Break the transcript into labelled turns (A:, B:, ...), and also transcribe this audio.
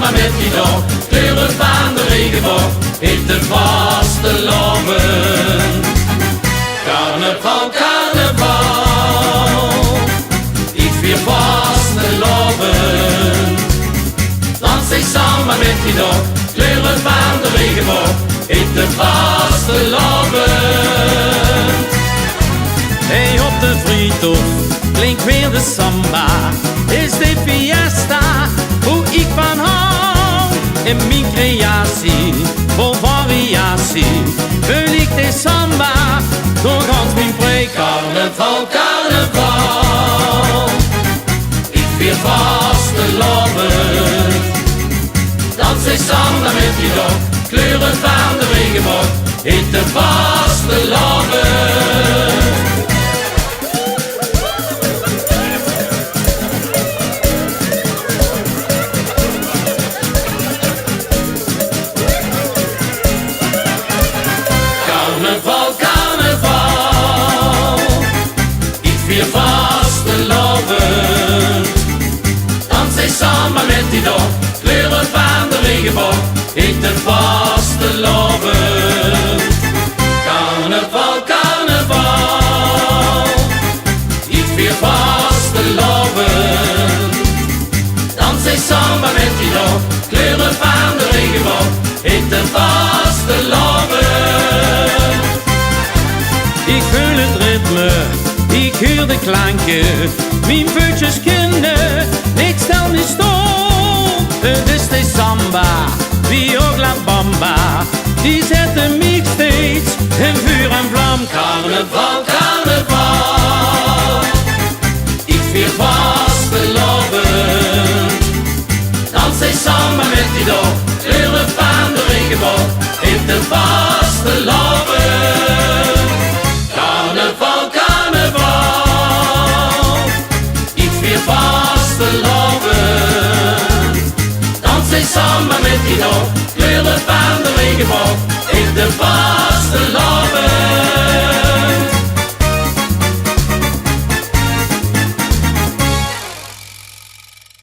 A: samba met die dog, kleuren van de regenboog, in de vaste loven. Carnaval, carnaval, ik vier vaste loven. Dans ik samba met die dog, kleuren van de regenboog, in de vaste loven.
B: Hey, op de friethof klinkt weer de samba, is de fiesta, hoe ik van hou. In mijn creatie, vol variatie, wil ik de samba, door gans mijn preek.
A: Carnaval, carnaval, ik vier vaste loven. Dans ik samba met die dog, kleuren van de regenboog, in de vaste loven. Carnaval, carnaval, ik vier vaste loven. Dans ik samba met die dog, kleuren van de regenboog, in de vaste loven. Carnaval, carnaval, ik vier vaste loven. Dans ik samba met die dog, kleuren van de regenboog, in de vaste loven.
B: Ik voel het ritme, ik hoor de klanken, mijn voetjes kunnen, ik stel niet stil. Het is de samba, wie ook la bamba, die zetten mij steeds in vuur en vlam.
A: Carnaval, carnaval, ik vier vaste loven. Dans ik samba met die dog, kleuren van de regenboog, in de vaste loven. Carnaval, carnaval, ik vier vaste loven. Dans ik samba met die dog, kleuren van de regenboog, in de vaste